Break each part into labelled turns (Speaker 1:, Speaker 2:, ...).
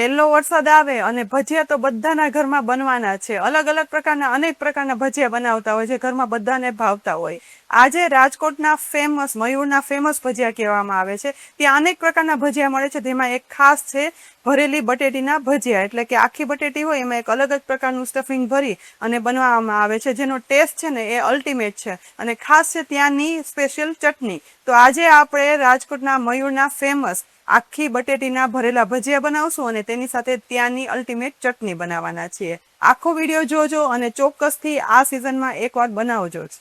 Speaker 1: પહેલો વરસાદ આવે અને ભજીયા તો બધાના ઘરમાં બનવાના છે. અલગ અલગ પ્રકારના અનેક પ્રકારના ભજીયા બનાવતા હોય છે, ઘરમાં બધાને ભાવતા હોય. આજે રાજકોટના ફેમસ મયુરના ફેમસ ભજીયા કહેવામાં આવે છે. ત્યાં અનેક પ્રકારના ભજીયા મળે છે, જેમાં એક ખાસ છે ભરેલી બટેટીના ભજીયા. એટલે કે આખી બટેટી હોય એમાં એક અલગ જ પ્રકારનું સ્ટફિંગ ભરી અને બનાવવામાં આવે છે, જેનો ટેસ્ટ છે ને એ અલ્ટિમેટ છે. અને ખાસ છે ત્યાંની સ્પેશિયલ ચટણી. તો આજે આપણે રાજકોટના મયુરના ફેમસ આખી બટેટીના ભરેલા ભજીયા બનાવશું અને તેની સાથે ત્યાંની અલ્ટિમેટ ચટણી બનાવવાના છીએ. આખો વિડીયો જોજો અને ચોક્કસથી આ સિઝનમાં એકવાર બનાવજો જ.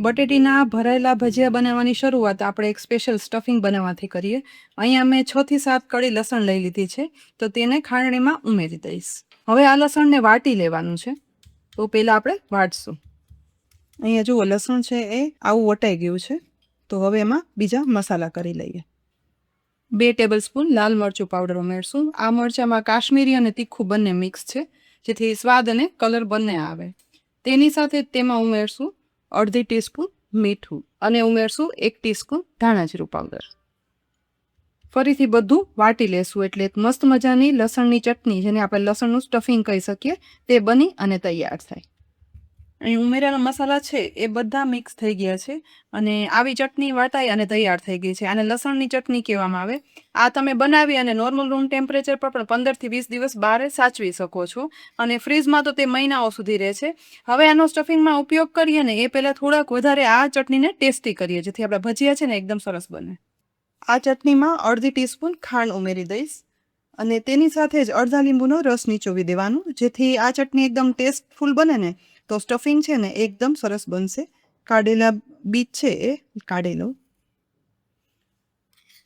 Speaker 1: બટેટીના ભરેલા ભજીયા બનાવવાની શરૂઆત આપણે એક સ્પેશિયલ સ્ટફિંગ બનાવવાથી કરીએ. અહીંયા મેં 6 થી 7 કળી લસણ લઈ લીધી છે, તો તેને ખાંડણીમાં ઉમેરી દઈશ. હવે આ લસણને વાટી લેવાનું છે, તો પહેલાં આપણે વાટશું. અહીંયા જુઓ લસણ છે એ આવું વટાઈ ગયું છે, તો હવે એમાં બીજા મસાલા કરી લઈએ. 2 ટેબલસ્પૂન લાલ મરચું પાવડર ઉમેરશું. આ મરચામાં કાશ્મીરી અને તીખું બંને મિક્સ છે, જેથી સ્વાદ અને કલર બંને આવે. તેની સાથે તેમાં ઉમેરશું 1/2 ટીસ્પૂન મીઠું અને ઉમેરશું 1 ટીસ્પૂન ધાણા જીરું પાવડર. ફરીથી બધું વાટી લેશું એટલે એક મસ્ત મજાની લસણની ચટણી, જેને આપણે લસણનું સ્ટફિંગ કહી શકીએ, તે બની અને તૈયાર થાય. અહીં ઉમેરેલા મસાલા છે એ બધા મિક્સ થઈ ગયા છે અને આવી ચટણી વાટાઈ અને તૈયાર થઈ ગઈ છે. આને લસણની ચટણી કહેવામાં આવે. આ તમે બનાવી અને નોર્મલ રૂમ ટેમ્પરેચર પર પણ 15 થી 20 દિવસ બહાર સાચવી શકો છો અને ફ્રીજમાં તો તે મહિનાઓ સુધી રહે છે. હવે આનો સ્ટફિંગમાં ઉપયોગ કરીએ ને એ પહેલાં થોડાક વધારે આ ચટણીને ટેસ્ટી કરીએ, જેથી આપણા ભજીયા છે ને એકદમ સરસ બને. આ ચટણીમાં 1/2 ટીસ્પૂન ખાંડ ઉમેરી દઈશ અને તેની સાથે જ અડધા લીંબુનો રસ નીચોવી દેવાનું, જેથી આ ચટણી એકદમ ટેસ્ટફુલ બને ને તો સ્ટફિંગ છે ને એકદમ સરસ બનશે. કાઢેલા બીજ છે એ કાઢી લો.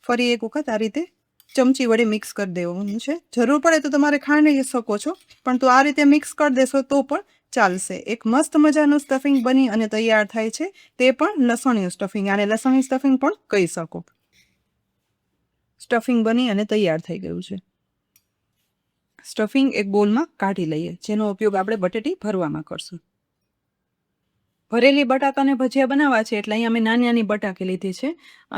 Speaker 1: ફરી એક વખત આ રીતે ચમચી વડે મિક્સ કરી દેવાનું છે. જરૂર પડે તો તમારે ખાંડ લઈ શકો છો, પણ તો આ રીતે મિક્સ કરી દેશો તો પણ ચાલશે. એક મસ્ત મજાનું સ્ટફિંગ બની અને તૈયાર થાય છે, તે પણ લસણીયું સ્ટફિંગ. આને લસણી સ્ટફિંગ પણ કહી શકો. સ્ટફિંગ બની અને તૈયાર થઈ ગયું છે. સ્ટફિંગ એક બોલમાં કાઢી લઈએ, જેનો ઉપયોગ આપણે બટેટી ભરવામાં કરશું. ભરેલી બટાકાને ભજીયા બનાવવા છે એટલે અહીંયા અમે નાની નાની બટાકી લીધી છે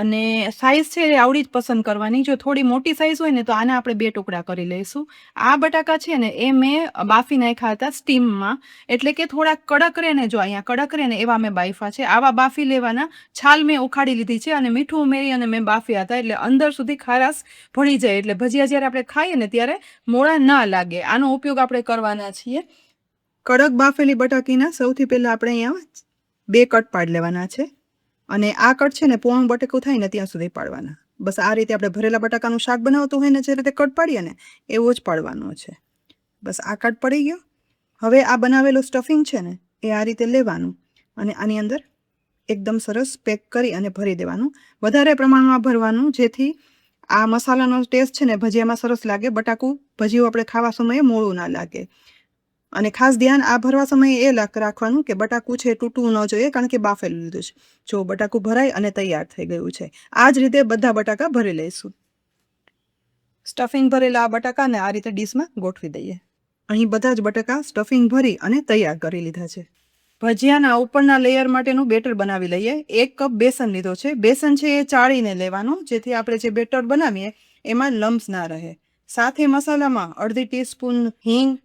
Speaker 1: અને સાઇઝ છે એ આવડી જ પસંદ કરવાની. જો થોડી મોટી સાઇઝ હોય ને તો આના આપણે 2 ટુકડા કરી લઈશું. આ બટાકા છે ને એ મેં બાફી નાખ્યા હતા સ્ટીમમાં, એટલે કે થોડા કડક રહે ને, જો અહીંયા કડક રહે ને એવા મેં બાફા છે. આવા બાફી લેવાના. છાલ મેં ઉખાડી લીધી છે અને મીઠું ઉમેરી અને મેં બાફ્યા હતા, એટલે અંદર સુધી ખારાશ ભળી જાય, એટલે ભજીયા જ્યારે આપણે ખાઈએ ને ત્યારે મોળા ના લાગે. આનો ઉપયોગ આપણે કરવાના છીએ. કડક બાફેલી બટાકીના સૌથી પહેલાં આપણે અહીંયા 2 કટ પાડી લેવાના છે અને આ કટ છે ને પોણું બટેકું થાય ને ત્યાં સુધી પાડવાના. બસ આ રીતે આપણે ભરેલા બટાકાનું શાક બનાવતું હોય ને જે રીતે કટ પાડીએ ને એવો જ પાડવાનો છે. બસ આ કટ પડી ગયો. હવે આ બનાવેલું સ્ટફિંગ છે ને એ આ રીતે લેવાનું અને આની અંદર એકદમ સરસ પેક કરી અને ભરી દેવાનું. વધારે પ્રમાણમાં ભરવાનું, જેથી આ મસાલાનો ટેસ્ટ છે ને ભજીયામાં સરસ લાગે. બટાકું ભજીયું આપણે ખાવા સમયે મોળું ના લાગે. અને ખાસ ધ્યાન આ ભરવા સમયે એ રાખવાનું કે બટાકું છે તૂટવું ન જોઈએ, કારણ કે બાફેલું લીધું છે. જો બટાકું ભરાય અને તૈયાર થઈ ગયું છે. આ જ રીતે બધા બટાકા ભરી લઈશું. સ્ટફિંગ ભરેલા આ બટાકાને આ રીતે ડીશમાં ગોઠવી દઈએ. અહીં બધા જ બટાકા સ્ટફિંગ ભરી અને તૈયાર કરી લીધા છે. ભજીયાના ઉપરના લેયર માટેનું બેટર બનાવી લઈએ. 1 કપ બેસન લીધો છે. બેસન છે એ ચાળીને લેવાનું, જેથી આપણે જે બેટર બનાવીએ એમાં લમ્સ ના રહે. સાથે મસાલામાં 1/2 ટીસ્પૂન હિંગ,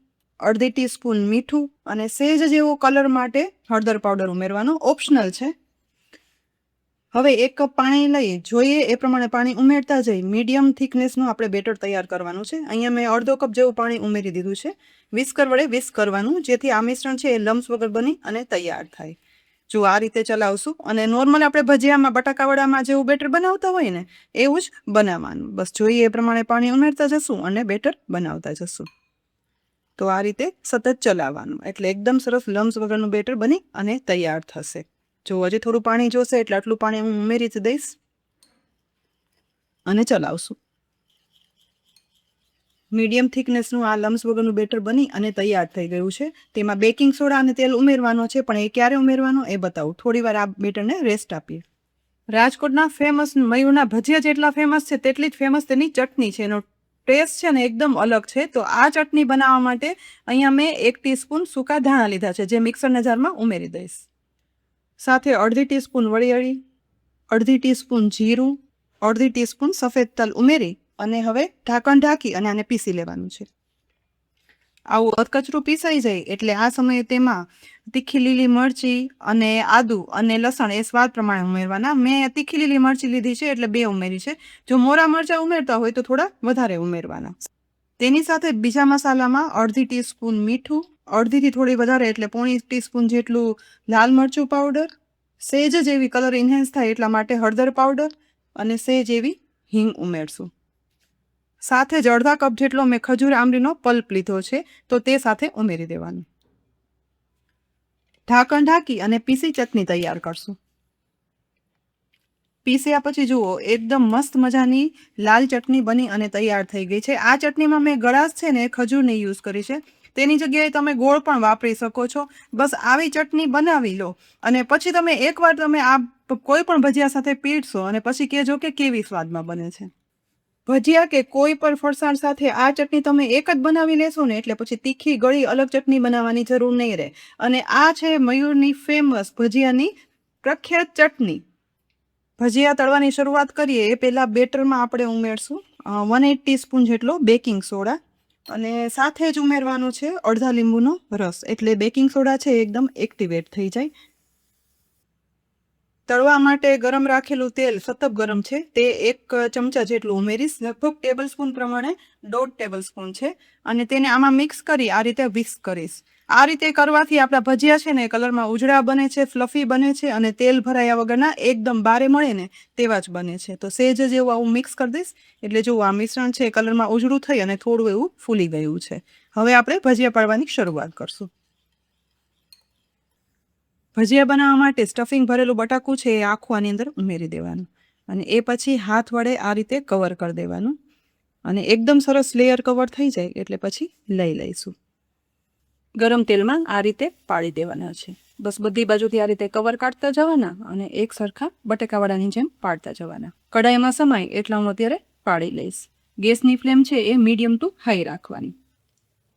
Speaker 1: 1/2 ટીસ્પૂન મીઠું અને સહેજ જેવો કલર માટે હળદર પાવડર ઉમેરવાનો, ઓપ્શનલ છે. હવે 1 કપ પાણી લઈ જોઈએ એ પ્રમાણે પાણી ઉમેરતા જઈ મીડિયમ થિકનેસનું આપણે બેટર તૈયાર કરવાનું છે. અહીંયા મેં અડધો કપ જેવું પાણી ઉમેરી દીધું છે. વિસ્કર વડે વિસ્ક કરવાનું, જેથી આ મિશ્રણ છે એ લમ્સ વગર બની અને તૈયાર થાય. જો આ રીતે ચલાવશું અને નોર્મલ આપણે ભજીયામાં બટાકાવડામાં જેવું બેટર બનાવતા હોય ને એવું જ બનાવવાનું. બસ જોઈએ એ પ્રમાણે પાણી ઉમેરતા જશું અને બેટર બનાવતા જશું. તો આ રીતે સતત ચલાવવાનું, એટલે એકદમ સરસ લમ્સ વગરનું બેટર બની અને તૈયાર થશે. જો હજી થોડું પાણી જોશે એટલે આટલું પાણી હું ઉમેરી જ દઈશ અને ચલાવશું. મીડિયમ થિકનેસનું આ લમ્સ વગરનું બેટર બની અને તૈયાર થઈ ગયું છે. તેમાં બેકિંગ સોડા અને તેલ ઉમેરવાનો છે, પણ એ ક્યારે ઉમેરવાનો એ બતાવું. થોડીવાર આ બેટરને રેસ્ટ આપીએ. રાજકોટના ફેમસ મયુરના ભજીયા જેટલા ફેમસ છે તેટલી જ ફેમસ તેની ચટણી છે. એનો ટેસ્ટ છે ને એકદમ અલગ છે. તો આ ચટણી બનાવવા માટે અહીંયા મેં 1 ટીસ્પૂન સૂકા ધાણા લીધા છે, જે મિક્સરના જારમાં ઉમેરી દઈશ. સાથે 1/2 ટીસ્પૂન વરિયાળી, 1/2 ટીસ્પૂન જીરું, અડધી ટીસ્પૂન સફેદ તલ ઉમેરી અને હવે ઢાંકણ ઢાંકી અને આને પીસી લેવાનું છે. આવું અધકચરું પીસાઈ જાય એટલે આ સમયે તેમાં તીખી લીલી મરચી અને આદુ અને લસણ એ સ્વાદ પ્રમાણે ઉમેરવાના. મેં તીખી લીલી મરચી લીધી છે એટલે 2 ઉમેરી છે. જો મોરા મરચાં ઉમેરતા હોય તો થોડા વધારે ઉમેરવાના. તેની સાથે બીજા મસાલામાં અડધી ટીસ્પૂન મીઠું, અડધીથી થોડી વધારે એટલે પોણી ટીસ્પૂન જેટલું લાલ મરચું પાવડર, સેજ જેવી કલર ઇન્હેન્સ થાય એટલા માટે હળદર પાવડર અને સેજ એવી હિંગ ઉમેરશું. સાથે જ અડધા કપ જેટલો મેં ખજૂર આંબલીનો પલ્પ લીધો છે તો તે સાથે ઉમેરી દેવાનું. ઢાંકણ ઢાંકી અને પીસી ચટણી તૈયાર કરશું. પીસ્યા પછી જુઓ એકદમ મસ્ત મજાની લાલ ચટણી બની અને તૈયાર થઈ ગઈ છે. આ ચટણીમાં મેં ગળાશ છે ને ખજૂરની યુઝ કરી છે. તેની જગ્યાએ તમે ગોળ પણ વાપરી શકો છો. બસ આવી ચટણી બનાવી લો અને પછી તમે એકવાર તમે આ કોઈ પણ ભજીયા સાથે પીરશો અને પછી કહેજો કે કેવી સ્વાદમાં બને છે. ભજીયા કે કોઈ પણ ફરસાણ સાથે આ ચટણી તમે એક જ બનાવી લેશો ને એટલે પછી તીખી ગળી અલગ ચટણી બનાવવાની જરૂર નહીં રહે. અને આ છે મયુરની ફેમસ ભજીયાની પ્રખ્યાત ચટણી. ભજીયા તળવાની શરૂઆત કરીએ એ પહેલાં બેટરમાં આપણે ઉમેરશું 1/8 ટીસ્પૂન જેટલો બેકિંગ સોડા અને સાથે જ ઉમેરવાનો છે અડધા લીંબુનો રસ. એટલે બેકિંગ સોડા છે એકદમ એક્ટિવેટ થઈ જાય. તળવા માટે ગરમ રાખેલું તેલ સતત ગરમ છે તે 1 ચમચા જેટલું ઉમેરીશ. લગભગ ટેબલ સ્પૂન પ્રમાણે 1.5 ટેબલ સ્પૂન છે અને તેને આમાં મિક્સ કરી આ રીતે વિસ્ક કરીશ. આ રીતે કરવાથી આપણા ભજીયા છે ને કલરમાં ઉજળા બને છે, ફ્લફી બને છે અને તેલ ભરાયા વગરના એકદમ બારે મળે ને તેવા જ બને છે. તો સેજ જેવું આવું મિક્સ કરી દઈશ એટલે જો આ મિશ્રણ છે કલરમાં ઉજળું થઈ અને થોડું એવું ફૂલી ગયું છે. હવે આપણે ભજીયા પાડવાની શરૂઆત કરશું. ભજીયા બનાવવા માટે સ્ટફિંગ ભરેલું બટાકું છે એ આખું આની અંદર ઉમેરી દેવાનું અને એ પછી હાથ વડે આ રીતે કવર કરી દેવાનું અને એકદમ સરસ લેયર કવર થઈ જાય એટલે પછી લઈ લઈશું. ગરમ તેલમાં આ રીતે પાડી દેવાના છે. બસ બધી બાજુથી આ રીતે કવર કાઢતા જવાના અને એક સરખા બટેકાવાળાની જેમ પાડતા જવાના. કડાઈમાં સમાય એટલા હું અત્યારે પાડી લઈશ. ગેસની ફ્લેમ છે એ મીડિયમ ટુ હાઈ રાખવાની.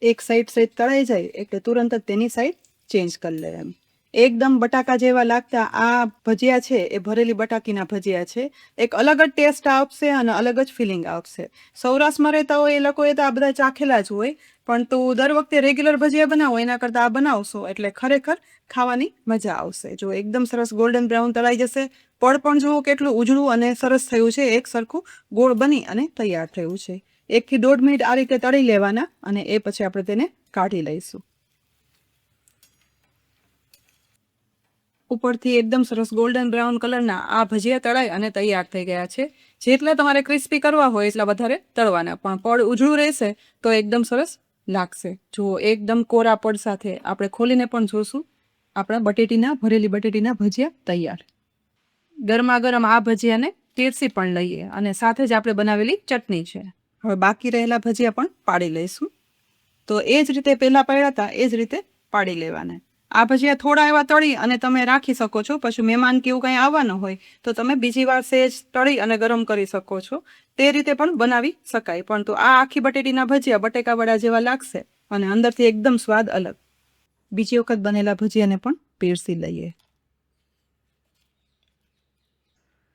Speaker 1: એક સાઈડ સેજ તળાઈ જાય એટલે તુરંત જ તેની સાઈડ ચેન્જ કરી લેવાની. એકદમ બટાકા જેવા લાગતા આ ભજીયા છે એ ભરેલી બટાકીના ભજીયા છે. એક અલગ જ ટેસ્ટ આપશે અને અલગ જ ફિલિંગ આપશે. સૌરાષ્ટ્રમાં રહેતા હોય એ લોકોએ તો આ બધા ચાખેલા જ હોય પણ તું દર વખતે રેગ્યુલર ભજીયા બનાવો એના કરતાં આ બનાવશો એટલે ખરેખર ખાવાની મજા આવશે. જો એકદમ સરસ ગોલ્ડન બ્રાઉન તળાઈ જશે. પડ પણ જુઓ કેટલું ઉજળું અને સરસ થયું છે. એક સરખું ગોળ બની અને તૈયાર થયું છે. 1 થી 1.5 મિનિટ આ રીતે તળી લેવાના અને એ પછી આપણે તેને કાઢી લઈશું. ઉપરથી એકદમ સરસ ગોલ્ડન બ્રાઉન કલરના આ ભજીયા તળાઈ અને તૈયાર થઈ ગયા છે. જેટલા તમારે ક્રિસ્પી કરવા હોય એટલા વધારે તળવાના પણ પડ ઉજળું રહેશે તો એકદમ સરસ લાગશે. જુઓ એકદમ કોરા પડ સાથે આપણે ખોલીને પણ જોશું આપણા ભરેલી બટેટીના ભજીયા તૈયાર. ગરમા ગરમ આ ભજીયાને પીરસી પણ લઈએ અને સાથે જ આપણે બનાવેલી ચટણી છે. હવે બાકી રહેલા ભજીયા પણ પાડી લઈશું. તો એ જ રીતે પહેલાં પાડ્યા હતા એ જ રીતે પાડી લેવાના. આ ભજીયા થોડા એવા તળી અને તમે રાખી શકો છો. પછી મહેમાન કે એવું કંઈ આવવાનું હોય તો તમે બીજી વાર સેજ તળી અને ગરમ કરી શકો છો. તે રીતે પણ બનાવી શકાય. પરંતુ આ આખી બટેટીના ભજીયા બટેકાવાળા જેવા લાગશે અને અંદરથી એકદમ સ્વાદ અલગ. બીજી વખત બનેલા ભજીયાને પણ પીરસી લઈએ.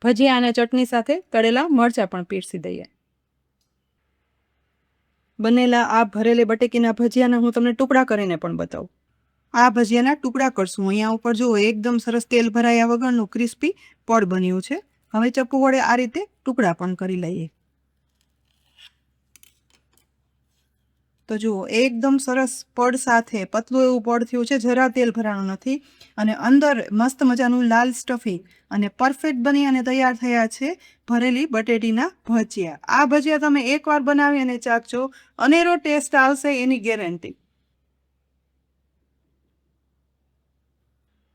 Speaker 1: ભજીયા અને ચટણી સાથે તળેલા મરચાં પણ પીરસી દઈએ. બનેલા આ ભરેલી બટેકીના ભજીયાના હું તમને ટુકડા કરીને પણ બતાવું. આ ભજીયાના ટુકડા કરશું. અહીંયા ઉપર જુઓ એકદમ સરસ તેલ ભરાયા વગરનું ક્રિસ્પી પડ બન્યું છે. હવે ચપ્પુ વડે આ રીતે ટુકડા પણ કરી લઈએ. તો જુઓ એકદમ સરસ પડ સાથે પતલું એવું પડ થયું છે. જરા તેલ ભરાણું નથી અને અંદર મસ્ત મજાનું લાલ સ્ટફિંગ અને પરફેક્ટ બની અને તૈયાર થયા છે ભરેલી બટેટીના ભજીયા. આ ભજીયા તમે એકવાર બનાવી અને ચાખજો. અનેરો ટેસ્ટ આવશે એની ગેરંટી.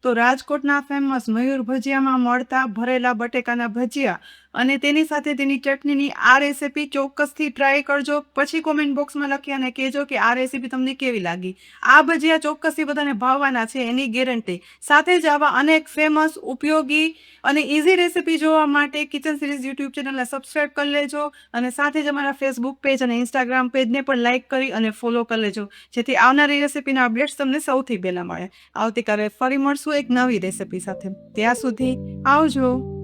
Speaker 1: તો રાજકોટના ફેમસ મયુર ભજીયામાં મળતા ભરેલા બટેકાના ભજીયા અને તેની સાથે તેની ચટણીની આ રેસીપી ચોક્કસથી ટ્રાય કરજો. પછી કોમેન્ટ બોક્સમાં લખી અને કહેજો કે આ રેસીપી તમને કેવી લાગી. આ ભજીયા ચોક્કસથી બધાને ભાવવાના છે એની ગેરંટી. સાથે જ આવા અનેક ફેમસ ઉપયોગી અને ઇઝી રેસીપી જોવા માટે કિચન સિરીઝ યુટ્યુબ ચેનલને સબસ્ક્રાઈબ કરી લેજો અને સાથે જ અમારા ફેસબુક પેજ અને ઇન્સ્ટાગ્રામ પેજને પણ લાઇક કરી અને ફોલો કરી લેજો જેથી આવનારી રેસીપીના અપડેટ્સ તમને સૌથી પહેલાં મળે. આવતીકાલે ફરી મળશું એક નવી રેસીપી સાથે. ત્યાં સુધી આવજો.